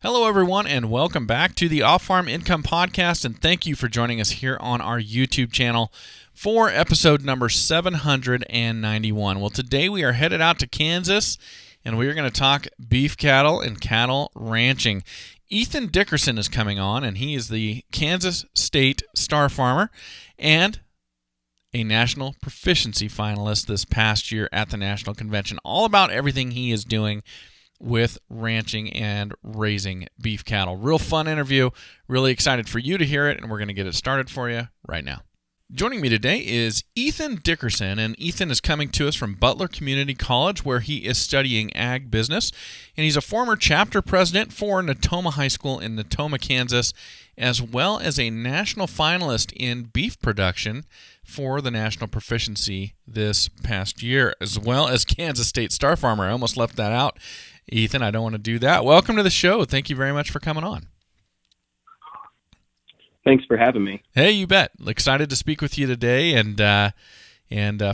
Hello, everyone, and welcome back to the Off-Farm Income Podcast, and thank you for joining us here on our YouTube channel for episode number 791. Well, today we are headed out to Kansas, and we are going to talk beef cattle and cattle ranching. Ethan Dickerson is coming on, and he is the Kansas State Star Farmer and a national proficiency finalist this past year at the National Convention. All about everything he is doing with ranching and raising beef cattle. Real fun interview. Really excited for you to hear it, and we're going to get it started for you right now. Joining me today is Ethan Dickerson, and Ethan is coming to us from Butler Community College, where he is studying ag business, and he's a former chapter president for Natoma High School in Natoma, Kansas, as well as a national finalist in beef production for the National Proficiency this past year, as well as Kansas State Star Farmer. I almost left that out, Ethan. I don't want to do that. Welcome to the show. Thank you very much for coming on. Thanks for having me. Hey, you bet. Excited to speak with you today and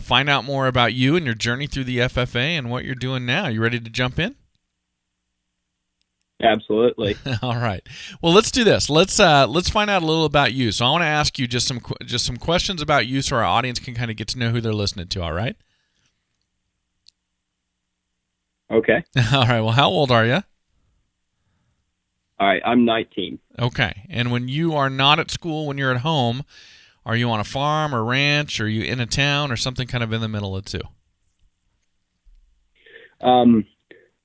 find out more about you and your journey through the FFA and what you're doing now. You ready to jump in? Absolutely. All right. Well, let's do this. Let's find out a little about you. So I want to ask you just some questions about you, so our audience can kind of get to know who they're listening to. All right. Okay. All right. Well, how old are you? All right. I'm 19. Okay. And when you are not at school, when you're at home, are you on a farm or ranch? Or are you in a town or something kind of in the middle of the two?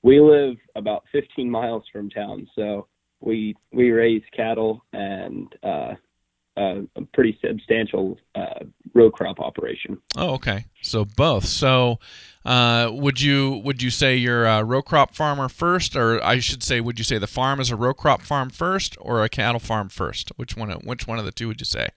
We live about 15 miles from town, so we raise cattle and a pretty substantial row crop operation. Oh, okay. So both. So would you say you're a row crop farmer first, or I should say, would you say the farm is a row crop farm first or a cattle farm first? Which one of the two would you say?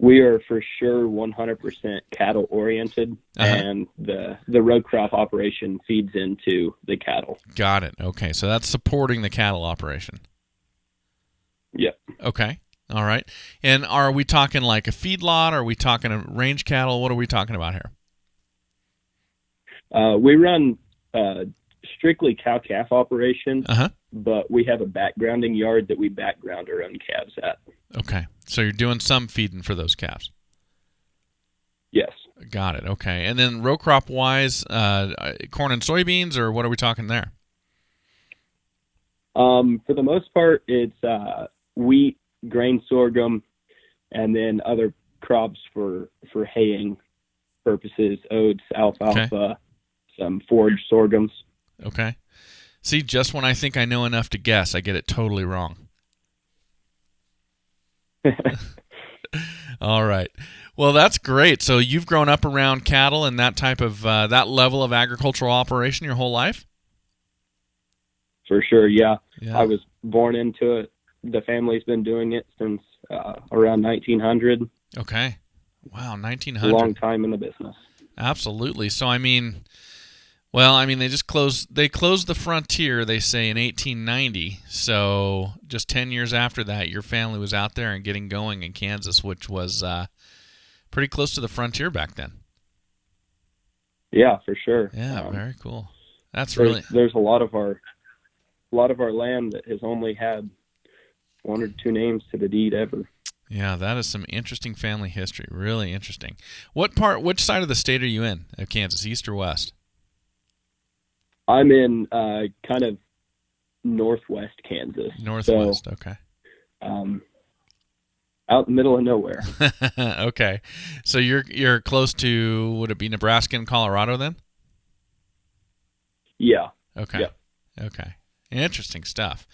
We are for sure 100% cattle oriented, and the row crop operation feeds into the cattle. Got it. Okay, so that's supporting the cattle operation. Yep. Okay. All right. And are we talking like a feedlot? Are we talking a range cattle? What are we talking about here? We run strictly cow-calf operation, but we have a backgrounding yard that we background our own calves at. Okay. So you're doing some feeding for those calves? Yes. Got it. Okay. And then row crop-wise, corn and soybeans, or what are we talking there? For the most part, it's wheat, grain, sorghum, and then other crops for haying purposes, oats, alfalfa, some forage sorghums. Okay. See, just when I think I know enough to guess, I get it totally wrong. All right. Well, that's great. So you've grown up around cattle and that type of that level of agricultural operation your whole life? For sure, yeah. I was born into it. The family's been doing it since around 1900. Okay. Wow, 1900. A long time in the business. Absolutely. So they closed the frontier, they say, in 1890. So just 10 years after that, your family was out there and getting going in Kansas, which was pretty close to the frontier back then. Yeah, for sure. Yeah, very cool. There's a lot of our land that has only had one or two names to the deed ever. Yeah, that is some interesting family history. Really interesting. Which side of the state are you in of Kansas, east or west? I'm in kind of northwest Kansas. Northwest, so, okay. Out in the middle of nowhere. Okay. So you're close to, would it be Nebraska and Colorado then? Yeah. Okay. Yep. Okay. Interesting stuff.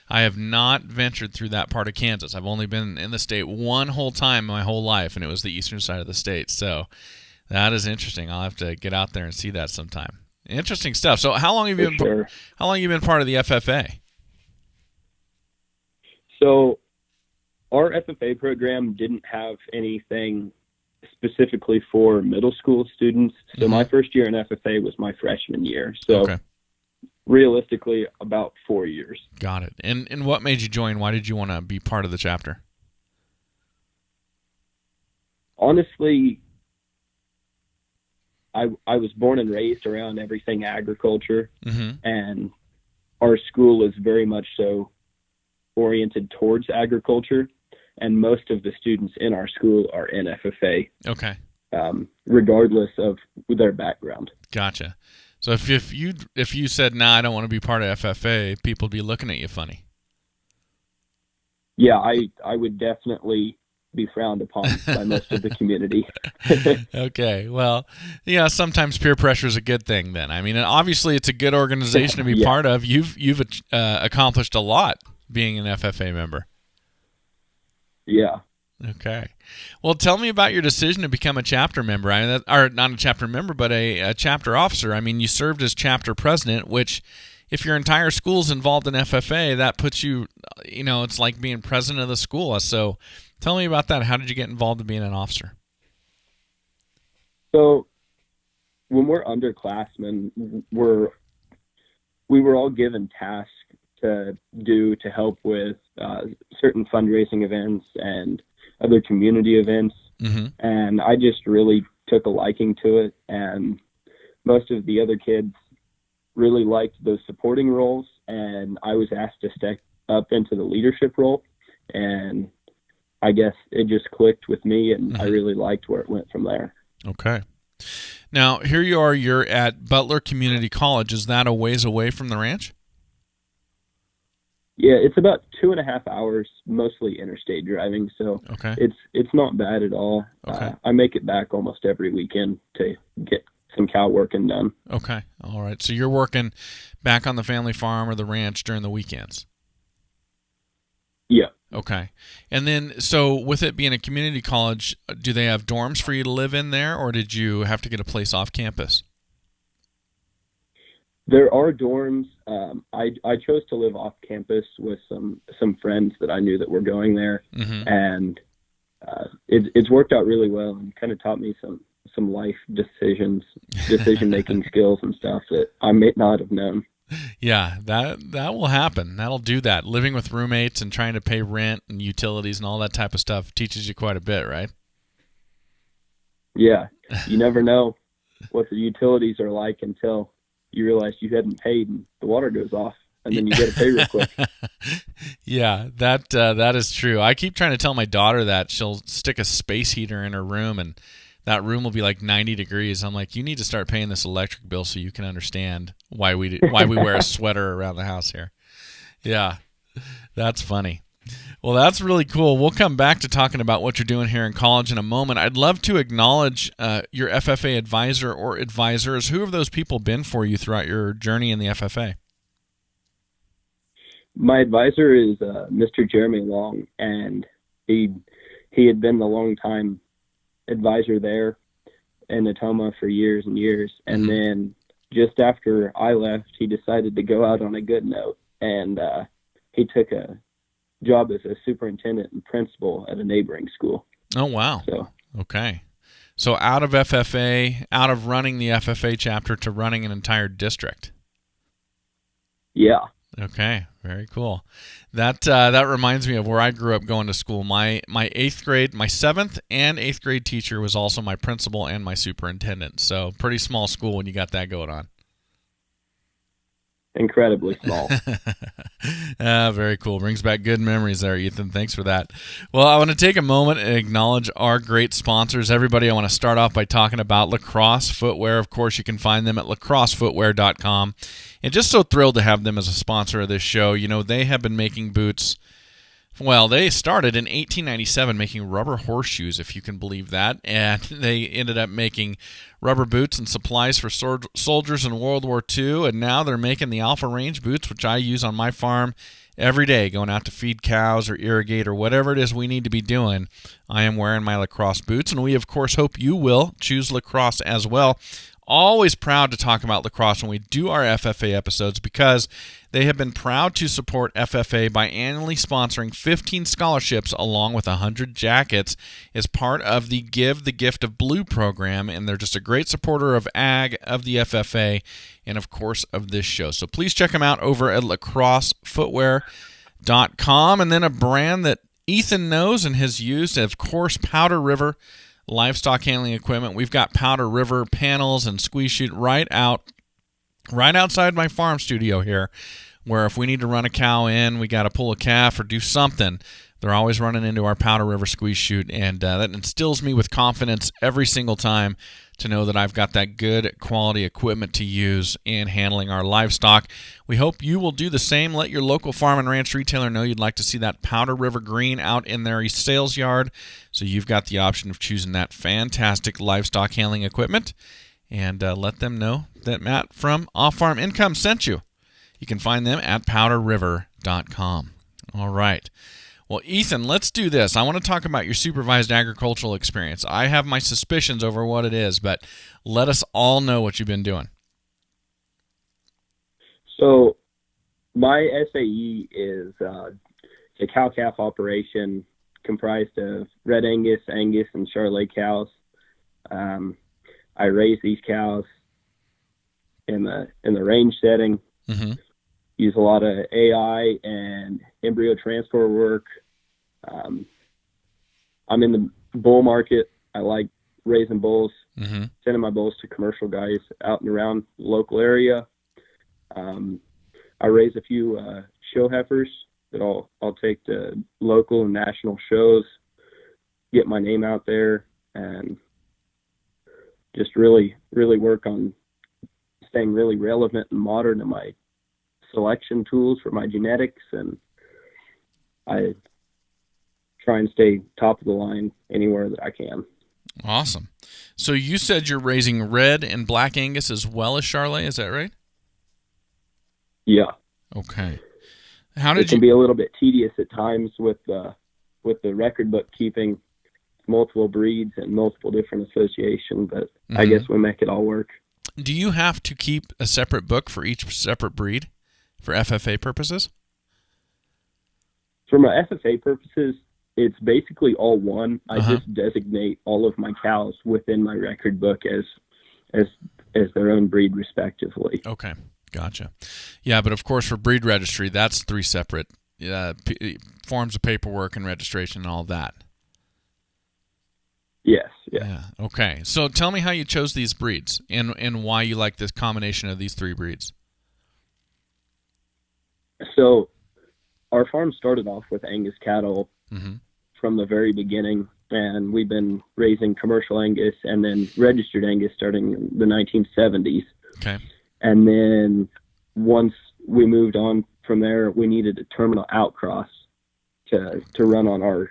I have not ventured through that part of Kansas. I've only been in the state one whole time my whole life, and it was the eastern side of the state. So that is interesting. I'll have to get out there and see that sometime. Interesting stuff. So how long have you been part of the FFA? So our FFA program didn't have anything specifically for middle school students. So my first year in FFA was my freshman year. So realistically, about 4 years. Got it. And what made you join? Why did you want to be part of the chapter? Honestly, I was born and raised around everything agriculture, and our school is very much so oriented towards agriculture, and most of the students in our school are in FFA. Okay. Regardless of their background. Gotcha. So if you said, "Nah, I don't want to be part of FFA," people would be looking at you funny. Yeah, I would definitely be frowned upon by most of the community. Okay. Well, yeah, sometimes peer pressure is a good thing then. I mean, obviously it's a good organization to be part of. You've accomplished a lot being an FFA member. Yeah. Okay. Well, tell me about your decision to become a chapter member. Or not a chapter member, but a chapter officer. I mean, you served as chapter president, which if your entire school's involved in FFA, that puts you, it's like being president of the school. So tell me about that. How did you get involved in being an officer? So when we're underclassmen, we were all given tasks to do to help with certain fundraising events and other community events. Mm-hmm. And I just really took a liking to it. And most of the other kids really liked those supporting roles. And I was asked to step up into the leadership role. And I guess it just clicked with me, and mm-hmm. I really liked where it went from there. Okay. Now, here you are, you're at Butler Community College. Is that a ways away from the ranch? Yeah, it's about 2.5 hours, mostly interstate driving, so okay. It's not bad at all. Okay. I make it back almost every weekend to get some cow working done. Okay, all right. So you're working back on the family farm or the ranch during the weekends? Yeah. Okay. And then, so with it being a community college, do they have dorms for you to live in there, or did you have to get a place off campus? There are dorms. I chose to live off campus with some friends that I knew that were going there, mm-hmm. and it's worked out really well and kind of taught me some life decision-making skills and stuff that I may not have known. Yeah, that will happen. That'll do that. Living with roommates and trying to pay rent and utilities and all that type of stuff teaches you quite a bit, right? Yeah, you never know what the utilities are like until you realize you hadn't paid and the water goes off, and then you got to pay real quick. Yeah, that is true. I keep trying to tell my daughter that. She'll stick a space heater in her room, and that room will be like 90 degrees. I'm like, you need to start paying this electric bill so you can understand why we wear a sweater around the house here. Yeah, that's funny. Well, that's really cool. We'll come back to talking about what you're doing here in college in a moment. I'd love to acknowledge your FFA advisor or advisors. Who have those people been for you throughout your journey in the FFA? My advisor is Mr. Jeremy Long, and he had been the longtime advisor there in Natoma for years and years. And mm-hmm. then just after I left, he decided to go out on a good note, and he took a job as a superintendent and principal at a neighboring school. Oh, wow. So, okay. So out of FFA, out of running the FFA chapter to running an entire district. Yeah. Okay, very cool. That reminds me of where I grew up going to school. My 8th grade, my 7th and 8th grade teacher was also my principal and my superintendent. So pretty small school when you got that going on. Incredibly small. Very cool. Brings back good memories there, Ethan. Thanks for that. Well, I want to take a moment and acknowledge our great sponsors. Everybody, I want to start off by talking about Lacrosse Footwear. Of course, you can find them at lacrossefootwear.com. And just so thrilled to have them as a sponsor of this show. You know, they have been making boots. Well, they started in 1897 making rubber horseshoes, if you can believe that, and they ended up making rubber boots and supplies for soldiers in World War II, and now they're making the Alpha Range boots, which I use on my farm every day, going out to feed cows or irrigate or whatever it is we need to be doing. I am wearing my Lacrosse boots, and we, of course, hope you will choose Lacrosse as well. Always proud to talk about Lacrosse when we do our FFA episodes because they have been proud to support FFA by annually sponsoring 15 scholarships along with 100 jackets as part of the Give the Gift of Blue program, and they're just a great supporter of ag, of the FFA, and of course of this show. So please check them out over at lacrossefootwear.com. And then a brand that Ethan knows and has used, of course, Powder River livestock handling equipment. We've got Powder River panels and squeeze chute right outside my farm studio here. where if we need to run a cow in, we got to pull a calf or do something, they're always running into our Powder River squeeze chute, and that instills me with confidence every single time to know that I've got that good quality equipment to use in handling our livestock. We hope you will do the same. Let your local farm and ranch retailer know you'd like to see that Powder River green out in their sales yard, so you've got the option of choosing that fantastic livestock handling equipment, and let them know that Matt from Off Farm Income sent you. You can find them at powderriver.com. All right. Well, Ethan, let's do this. I want to talk about your supervised agricultural experience. I have my suspicions over what it is, but let us all know what you've been doing. So my SAE is a cow-calf operation comprised of Red Angus, Angus, and Charolais cows. I raise these cows in the range setting. Mm-hmm. Use a lot of AI and embryo transfer work. I'm in the bull market. I like raising bulls, sending my bulls to commercial guys out and around the local area. I raise a few show heifers that I'll take to local and national shows, get my name out there, and just really work on staying really relevant and modern in my selection tools for my genetics, and I try and stay top of the line anywhere that I can. Awesome. So you said you're raising Red and Black Angus as well as Charolais, is that right? Yeah. Okay. How did it can be a little bit tedious at times with the record book keeping multiple breeds and multiple different associations, but I guess we make it all work. Do you have to keep a separate book for each separate breed for FFA purposes? For my FFA purposes, it's basically all one. I just designate all of my cows within my record book as their own breed respectively. Okay, gotcha. Yeah, but of course for breed registry, that's three separate forms of paperwork and registration and all that. Yes, yeah. Yeah. Okay, so tell me how you chose these breeds and why you like this combination of these three breeds. So our farm started off with Angus cattle from the very beginning, and we've been raising commercial Angus and then registered Angus starting in the 1970s. Okay. And then once we moved on from there, we needed a terminal outcross to run on our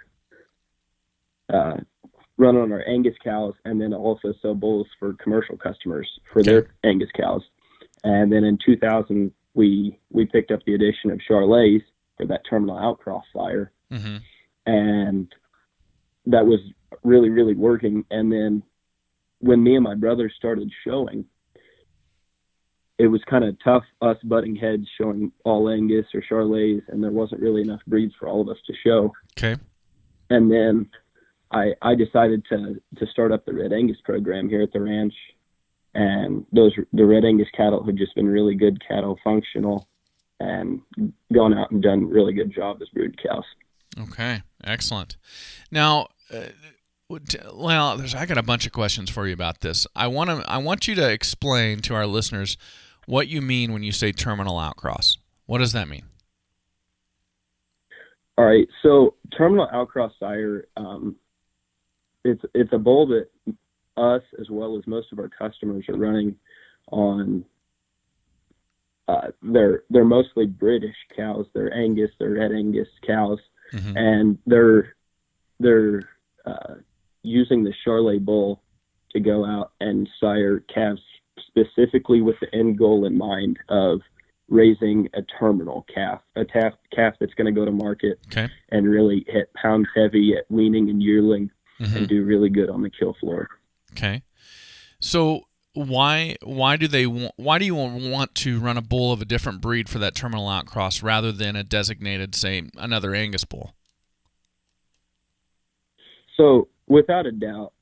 Angus cows, and then also sell bulls for commercial customers for their Angus cows. And then in 2000, we picked up the addition of Charolais for that terminal outcross sire. And that was really, really working. And then when me and my brother started showing, it was kind of tough, us butting heads showing all Angus or Charolais, and there wasn't really enough breeds for all of us to show. Okay. And then I decided to start up the Red Angus program here at the ranch, and the Red Angus cattle had just been really good cattle, functional, and gone out and done a really good job as brood cows. Okay, excellent. Now, I got a bunch of questions for you about this. I want you to explain to our listeners what you mean when you say terminal outcross. What does that mean? All right, so terminal outcross sire, it's a bull that us as well as most of our customers are running on. They're mostly British cows. They're Angus, they're Red Angus cows, and they're using the Charolais bull to go out and sire calves specifically with the end goal in mind of raising a terminal calf, a calf that's going to go to market and really hit pounds heavy at weaning and yearling and do really good on the kill floor. Okay. So why do you want to run a bull of a different breed for that terminal outcross rather than a designated, say, another Angus bull? So without a doubt,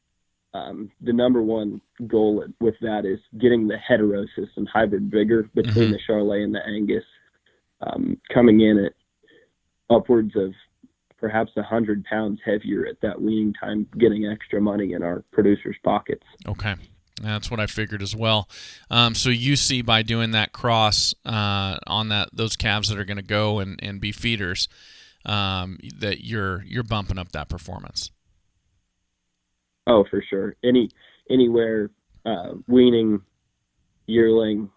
the number one goal with that is getting the heterosis and hybrid vigor between the Charolais and the Angus, coming in at upwards of perhaps 100 pounds heavier at that weaning time, getting extra money in our producers' pockets. Okay. That's what I figured as well. So you see by doing that cross on those calves that are going to go and be feeders, that you're bumping up that performance. Oh, for sure. Anywhere weaning, yearling,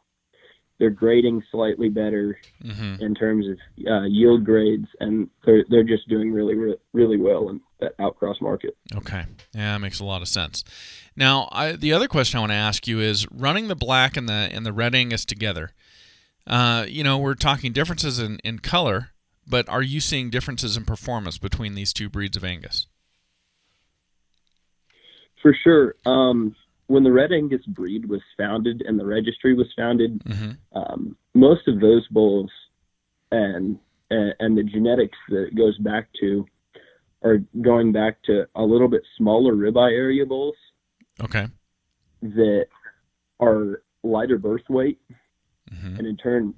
they're grading slightly better in terms of yield grades, and they're just doing really, really well in that outcross market. Okay, yeah, that makes a lot of sense. Now, the other question I want to ask you is running the black and the Red Angus together. We're talking differences in color, but are you seeing differences in performance between these two breeds of Angus? For sure. When the Red Angus breed was founded and the registry was founded, most of those bulls and the genetics that it goes back to are going back to a little bit smaller ribeye area bulls. Okay. That are lighter birth weight, and in turn,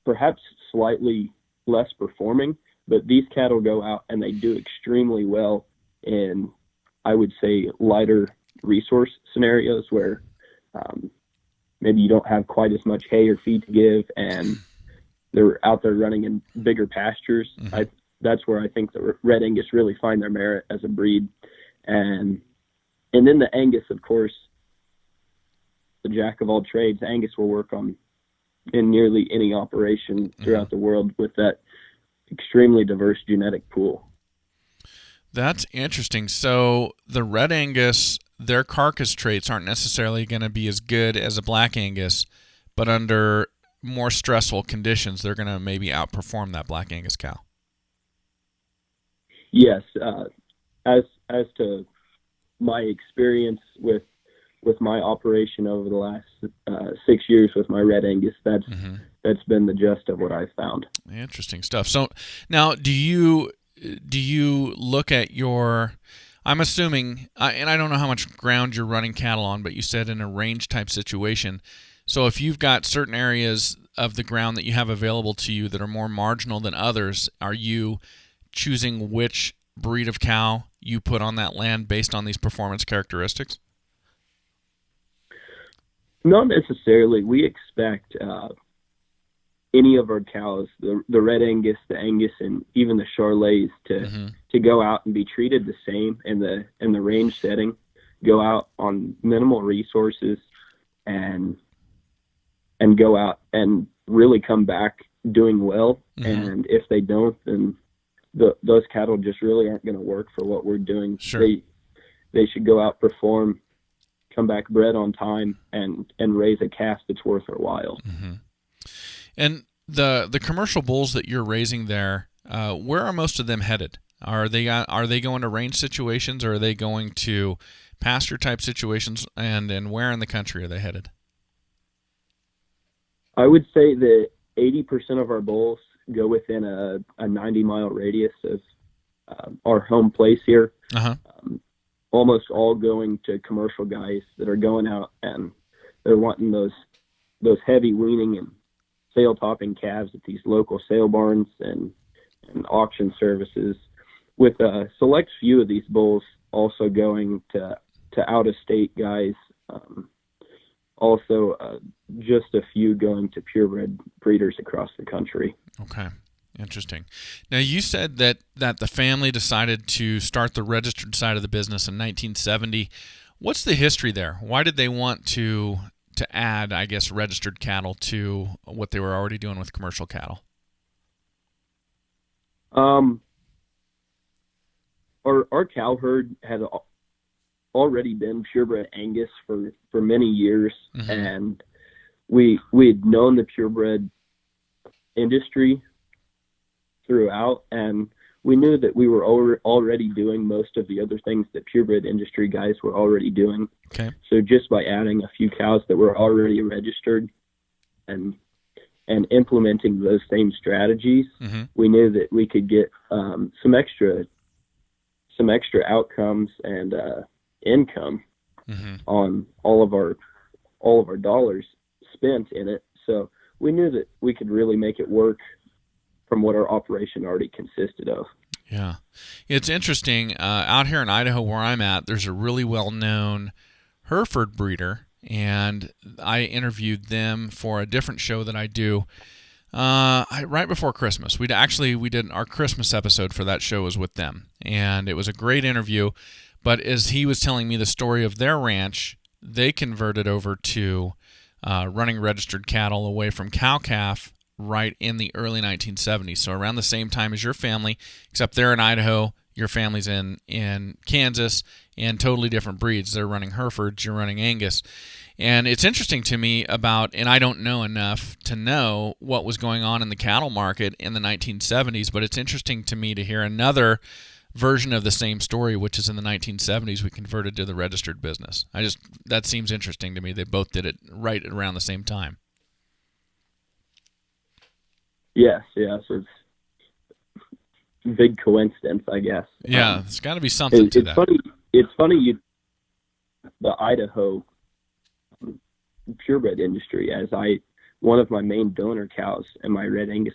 perhaps slightly less performing, but these cattle go out and they do extremely well in, I would say, lighter resource scenarios where maybe you don't have quite as much hay or feed to give, and they're out there running in bigger pastures. That's where I think the Red Angus really find their merit as a breed. And then the Angus, of course, the jack of all trades. Angus will work in nearly any operation throughout the world with that extremely diverse genetic pool. That's interesting. So the Red Angus, their carcass traits aren't necessarily going to be as good as a Black Angus, but under more stressful conditions, they're going to maybe outperform that Black Angus cow. Yes. As to my experience with my operation over the last 6 years with my Red Angus, that's been the gist of what I've found. Interesting stuff. So now, do you look at your, I'm assuming, and I don't know how much ground you're running cattle on, but you said in a range type situation. So if you've got certain areas of the ground that you have available to you that are more marginal than others, are you choosing which breed of cow you put on that land based on these performance characteristics? Not necessarily. We expect any of our cows, the Red Angus, the Angus, and even the Charolais, to go out and be treated the same in the range setting, go out on minimal resources, and go out and really come back doing well. And if they don't, then those cattle just really aren't going to work for what we're doing. Sure. They should go out, perform, come back bred on time, and raise a calf that's worth their while. And the commercial bulls that you're raising there, where are most of them headed? Are they going to range situations, or are they going to pasture type situations? And where in the country are they headed? I would say that 80% of our bulls go within a 90-mile radius of our home place here. Almost all going to commercial guys that are going out and they're wanting those heavy weaning and sale topping calves at these local sale barns and auction services, with a select few of these bulls also going to out-of-state guys. Also, just a few going to purebred breeders across the country. Okay, interesting. Now, you said that the family decided to start the registered side of the business in 1970. What's the history there? Why did they want to add, I guess, registered cattle to what they were already doing with commercial cattle? Our cow herd had already been purebred Angus for many years, and we had known the purebred industry throughout, and we knew that we were already doing most of the other things that purebred industry guys were already doing. Okay. So just by adding a few cows that were already registered and implementing those same strategies, we knew that we could get some extra outcomes and income on all of our dollars spent in it. So we knew that we could really make it work from what our operation already consisted of. Yeah. It's interesting. Out here in Idaho where I'm at, there's a really well-known Hereford breeder, and I interviewed them for a different show that I do right before Christmas. We did our Christmas episode for that show was with them, and it was a great interview. But as he was telling me the story of their ranch, they converted over to running registered cattle away from cow-calf right in the early 1970s. So around the same time as your family, except they're in Idaho, your family's in Kansas, and totally different breeds. They're running Herefords, you're running Angus. And it's interesting to me and I don't know enough to know what was going on in the cattle market in the 1970s, but it's interesting to me to hear another version of the same story, which is in the 1970s we converted to the registered business. That seems interesting to me. They both did it right around the same time. Yes. It's a big coincidence, I guess. Yeah, it's got to be something to that. It's funny the Idaho purebred industry, as one of my main donor cows and my Red Angus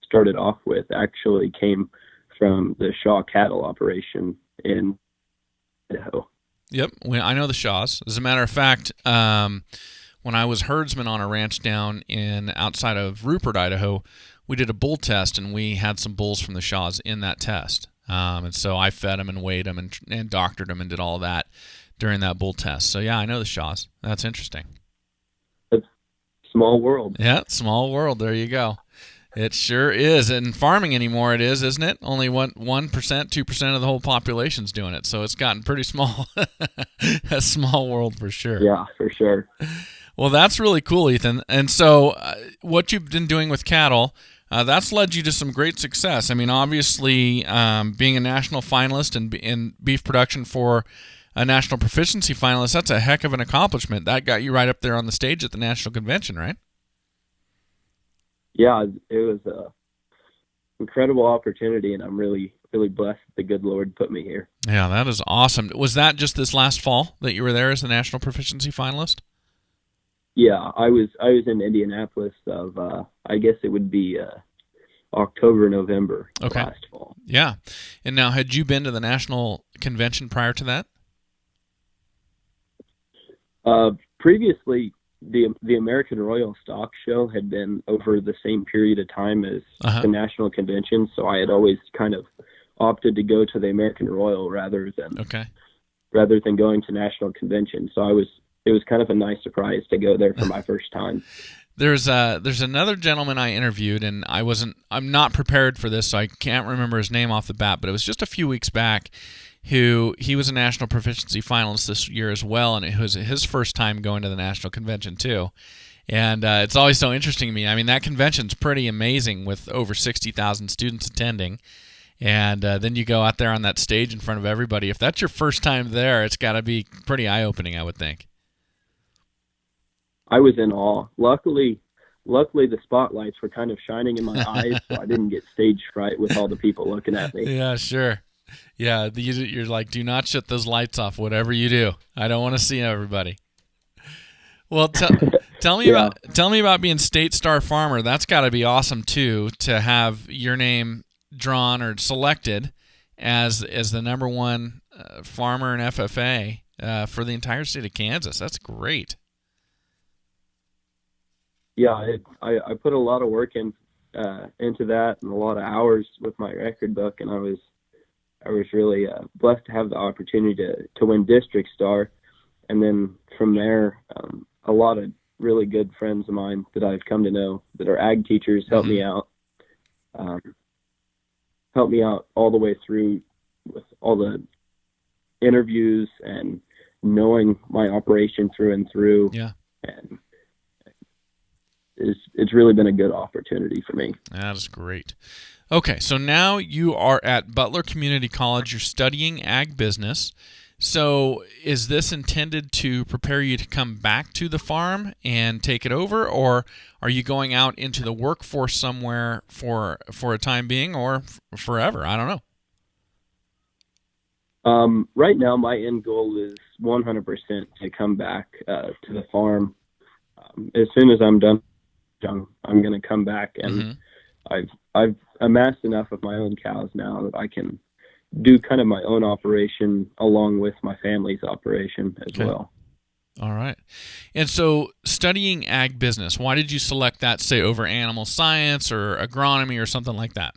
started off with actually came from the Shaw cattle operation in Idaho. Yep, I know the Shaws. As a matter of fact, when I was herdsman on a ranch down outside of Rupert, Idaho, we did a bull test, and we had some bulls from the Shaws in that test. And so I fed them and weighed them and doctored them and did all of that during that bull test. So yeah, I know the Shaws. That's interesting. It's small world. Yeah, small world. There you go. It sure is. And farming anymore, it is, isn't it? Only 1%, 2% of the whole population's doing it. So it's gotten pretty small. A small world for sure. Yeah, for sure. Well, that's really cool, Ethan. And so what you've been doing with cattle, that's led you to some great success. I mean, obviously, being a national finalist in beef production for a national proficiency finalist, that's a heck of an accomplishment. That got you right up there on the stage at the national convention, right? Yeah, it was an incredible opportunity, and I'm really, really blessed the good Lord put me here. Yeah, that is awesome. Was that just this last fall that you were there as the national proficiency finalist? Yeah, I was in Indianapolis I guess it would be October, November last fall. Yeah. And now, had you been to the national convention prior to that? Previously, the American Royal Stock Show had been over the same period of time as the national convention, so I had always kind of opted to go to the American Royal rather than going to national convention. So it was kind of a nice surprise to go there for my first time. There's another gentleman I interviewed, and I'm not prepared for this, so I can't remember his name off the bat, but it was just a few weeks back. He was a national proficiency finalist this year as well, and it was his first time going to the national convention too. And it's always so interesting to me. I mean, that convention's pretty amazing with over 60,000 students attending. And then you go out there on that stage in front of everybody. If that's your first time there, it's got to be pretty eye-opening, I would think. I was in awe. Luckily, the spotlights were kind of shining in my eyes, so I didn't get stage fright with all the people looking at me. Yeah, sure. Yeah, you're like, do not shut those lights off, whatever you do. I don't want to see everybody. Well, tell me about being State Star Farmer. That's got to be awesome too, to have your name drawn or selected as the number one farmer in FFA for the entire state of Kansas. That's great. Yeah, I put a lot of work into that and a lot of hours with my record book, and I was really blessed to have the opportunity to win District Star, and then from there, a lot of really good friends of mine that I've come to know that are ag teachers helped me out all the way through with all the interviews and knowing my operation through and through. Yeah. And it's really been a good opportunity for me. That is great. Okay, so now you are at Butler Community College. You're studying ag business. So is this intended to prepare you to come back to the farm and take it over, or are you going out into the workforce somewhere for a time being or forever? I don't know. Right now, my end goal is 100% to come back to the farm. As soon as I'm done, I'm going to come back, and I've amassed enough of my own cows now that I can do kind of my own operation along with my family's operation as well. All right. And so studying ag business, why did you select that, say, over animal science or agronomy or something like that?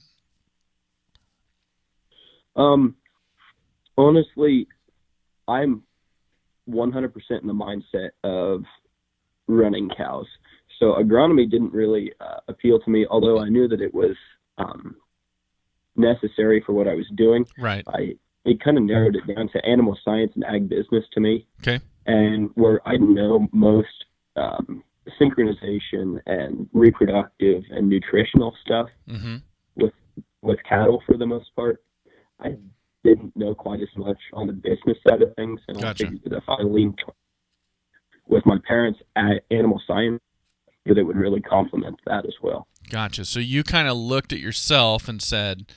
Honestly, I'm 100% in the mindset of running cows. So agronomy didn't really appeal to me, although I knew that it was necessary for what I was doing. Right. It kind of narrowed it down to animal science and ag business to me. Okay. And where I know most synchronization and reproductive and nutritional stuff with cattle for the most part, I didn't know quite as much on the business side of things. And Gotcha. I figured that if I leaned with my parents at animal science, that it would really complement that as well. Gotcha. So you kind of looked at yourself and said,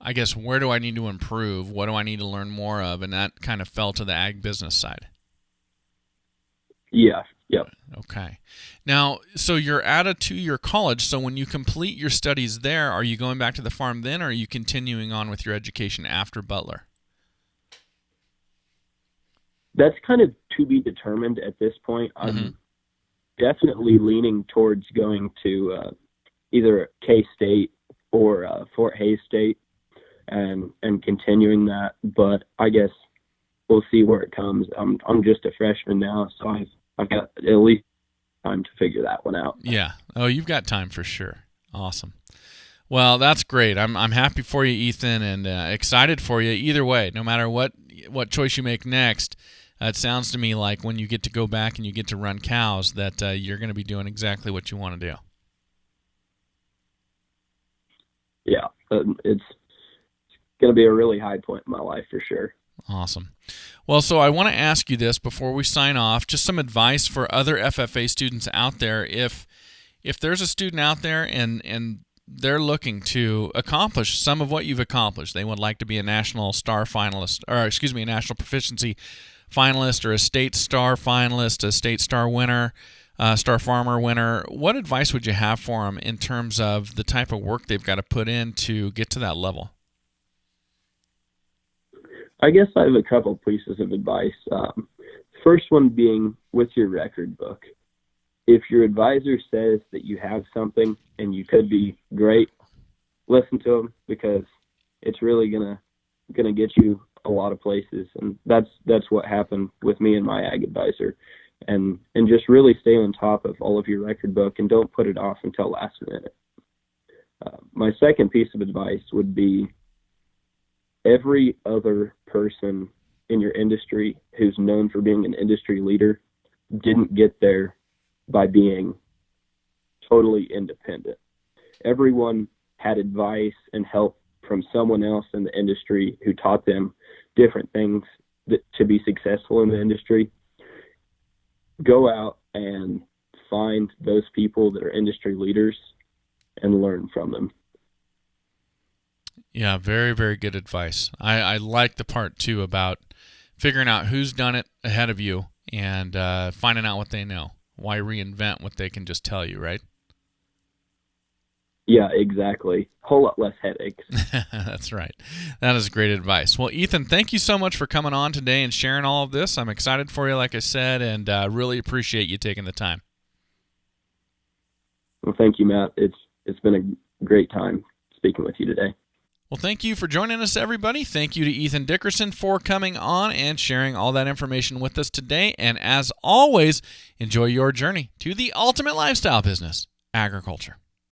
I guess, where do I need to improve? What do I need to learn more of? And that kind of fell to the ag business side. Yeah. Yep. Okay. Now, so you're at a 2-year college. So when you complete your studies there, are you going back to the farm then, or are you continuing on with your education after Butler? That's kind of to be determined at this point. I'm definitely leaning towards going to either K-State or Fort Hays State and continuing that. But I guess we'll see where it comes. I'm just a freshman now, so I've got at least time to figure that one out. Yeah. Oh, you've got time for sure. Awesome. Well, that's great. I'm happy for you, Ethan, and excited for you either way. No matter what choice you make next, it sounds to me like when you get to go back and you get to run cows, that you're going to be doing exactly what you want to do. Yeah, it's going to be a really high point in my life for sure. Awesome. Well, so I want to ask you this before we sign off, just some advice for other FFA students out there. If there's a student out there and they're looking to accomplish some of what you've accomplished, they would like to be a national star finalist, or excuse me, a national proficiency finalist, or a state star finalist, a state star winner, star farmer winner, what advice would you have for them in terms of the type of work they've got to put in to get to that level? I guess I have a couple pieces of advice. First one being with your record book. If your advisor says that you have something and you could be great, listen to them, because it's really gonna get you a lot of places. And that's what happened with me and my ag advisor. And just really stay on top of all of your record book and don't put it off until last minute. My second piece of advice would be every other person in your industry who's known for being an industry leader didn't get there by being totally independent. Everyone had advice and help from someone else in the industry who taught them different things to be successful in the industry. Go out and find those people that are industry leaders and learn from them. Yeah, very, very good advice. I like the part, too, about figuring out who's done it ahead of you and finding out what they know. Why reinvent what they can just tell you, right? Yeah, exactly. A whole lot less headaches. That's right. That is great advice. Well, Ethan, thank you so much for coming on today and sharing all of this. I'm excited for you, like I said, and really appreciate you taking the time. Well, thank you, Matt. It's been a great time speaking with you today. Well, thank you for joining us, everybody. Thank you to Ethan Dickerson for coming on and sharing all that information with us today. And as always, enjoy your journey to the ultimate lifestyle business, agriculture.